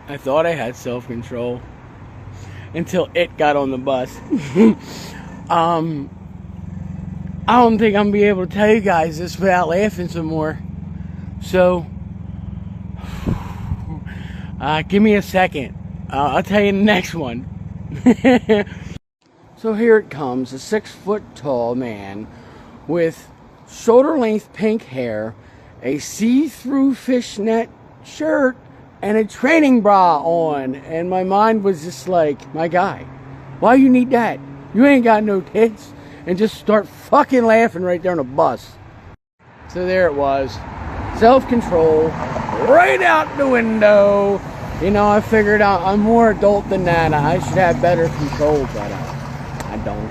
I thought I had self-control until it got on the bus. I don't think I'm gonna be able to tell you guys this without laughing some more. So, give me a second. I'll tell you the next one. So here it comes, a 6-foot-tall man with shoulder-length pink hair, a see-through fishnet shirt, and a training bra on. And my mind was just like, my guy, why you need that? You ain't got no tits. And just start fucking laughing right there on the bus. So there it was. Self-control. Right out the window. You know, I figured out I'm more adult than that. I should have better control, but I don't.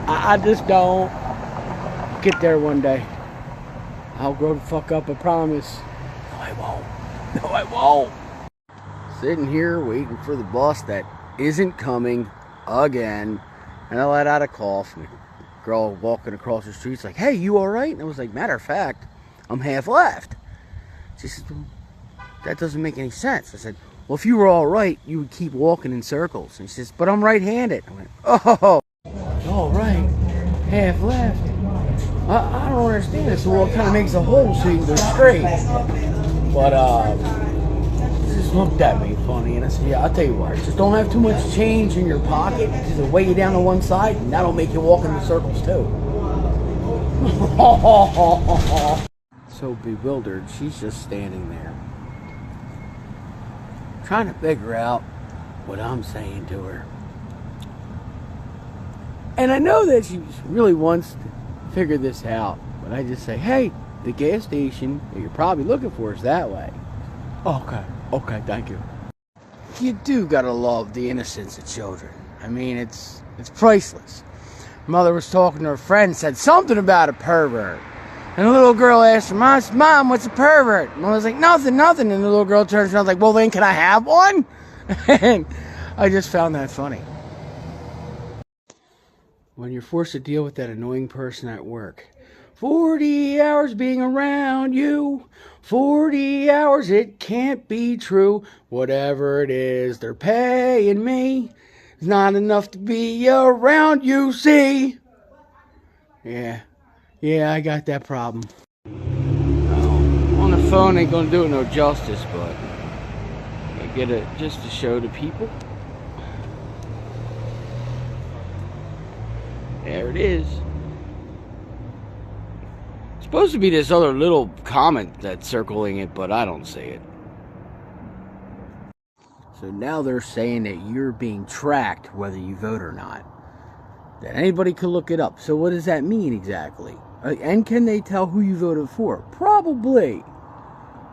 I just don't. Get there one day. I'll grow the fuck up, I promise. No, I won't. No, I won't. Sitting here waiting for the bus that isn't coming again. And I let out a cough. And girl walking across the street's like, hey, you alright? And I was like, matter of fact, I'm half left. She said, well, that doesn't make any sense. I said, well, if you were alright, you would keep walking in circles. And she says, but I'm right-handed. I went, oh, alright, half left. I don't understand this. Well, it kind of makes a hole so you can go straight. But, she just looked at me funny, and I said, yeah, I'll tell you what, just don't have too much change in your pocket, because it'll weigh you down to one side, and that'll make you walk in the circles, too. So bewildered, she's just standing there, trying to figure out what I'm saying to her. And I know that she really wants to figure this out, but I just say, hey, the gas station that you're probably looking for is that way. Okay, thank you. You do gotta love the innocence of children. I mean, it's priceless. Mother was talking to her friend, said something about a pervert. And the little girl asked her, Mom, what's a pervert? And I was like, nothing. And the little girl turns around like, well, then can I have one? And I just found that funny. When you're forced to deal with that annoying person at work. 40 hours being around you. 40 hours, it can't be true. Whatever it is, they're paying me. It's not enough to be around you, see? Yeah, I got that problem. On the phone ain't gonna do it no justice, but I get it just to show the people. There it is. Supposed to be this other little comment that's circling it, but I don't see it. So now they're saying that you're being tracked whether you vote or not. That anybody could look it up. So what does that mean exactly? And can they tell who you voted for? Probably.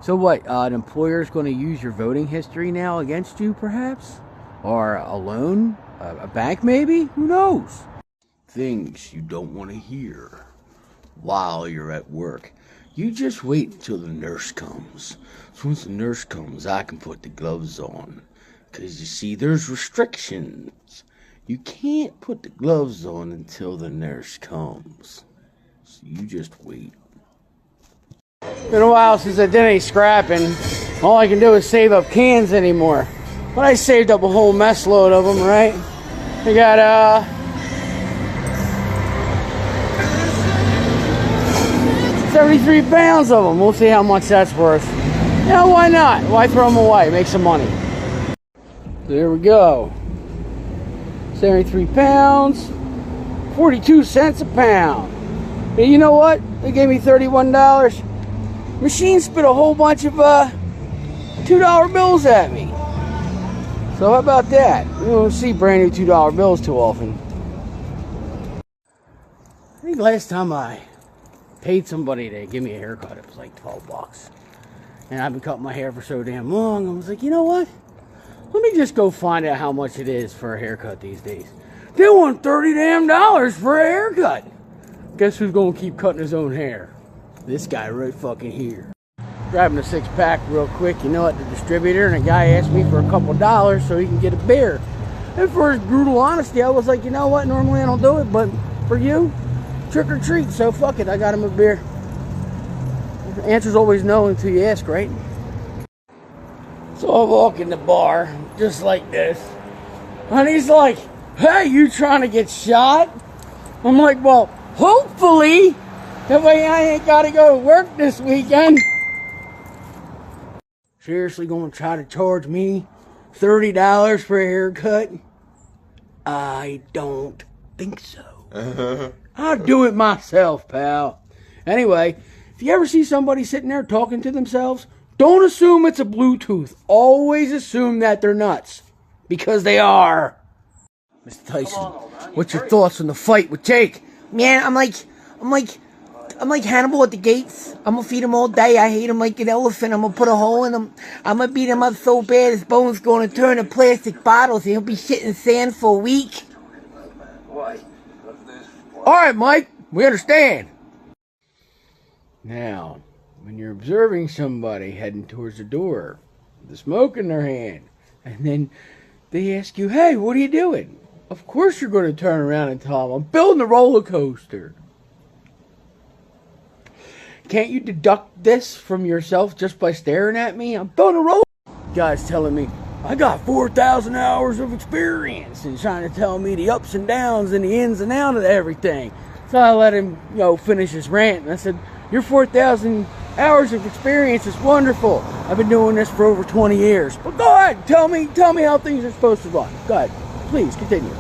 So what, an employer's going to use your voting history now against you, perhaps? Or a loan? A bank, maybe? Who knows? Things you don't want to hear while you're at work. You just wait until the nurse comes. So once the nurse comes, I can put the gloves on. Because you see, there's restrictions. You can't put the gloves on until the nurse comes. So you just wait. Been a while since I did any scrapping. All I can do is save up cans anymore. But I saved up a whole mess load of them, right? I got, 73 pounds of them. We'll see how much that's worth. Yeah, why not? Why throw them away? Make some money. There we go. 73 pounds, 42 cents a pound. And you know what? They gave me $31. Machine spit a whole bunch of $2 bills at me. So how about that? You don't see brand new $2 bills too often. I think last time I paid somebody to give me a haircut, it was like $12. And I've been cutting my hair for so damn long, I was like, you know what? Let me just go find out how much it is for a haircut these days. They want $30 damn for a haircut. Guess who's gonna keep cutting his own hair? This guy right fucking here. Grabbing a 6-pack real quick, you know, at the distributor, and a guy asked me for a couple dollars so he can get a beer. And for his brutal honesty, I was like, you know what? Normally I don't do it, but for you, trick or treat, so fuck it, I got him a beer. The answer's always no until you ask, right? So I walk in the bar, just like this. And he's like, hey, you trying to get shot? I'm like, well, hopefully. That way I ain't got to go to work this weekend. Seriously gonna try to charge me $30 for a haircut? I don't think so. I'll do it myself, pal. Anyway, if you ever see somebody sitting there talking to themselves, don't assume it's a Bluetooth. Always assume that they're nuts. Because they are. Mr. Tyson, what's your thoughts on the fight with Jake? Man, I'm like Hannibal at the gates. I'm gonna feed him all day. I hate him like an elephant. I'm gonna put a hole in him. I'm gonna beat him up so bad his bones gonna turn to plastic bottles and he'll be shitting sand for a week. Alright, Mike, we understand. Now, when you're observing somebody heading towards the door, with a smoke in their hand, and then they ask you, hey, what are you doing? Of course you're going to turn around and tell them, I'm building a roller coaster. Can't you deduct this from yourself just by staring at me? I'm building a roller coaster. Guy's telling me, I got 4,000 hours of experience, and trying to tell me the ups and downs and the ins and outs of everything. So I let him, finish his rant, and I said, your 4,000 hours of experience is wonderful. I've been doing this for over 20 years. But go ahead, tell me how things are supposed to run. Go ahead, please continue.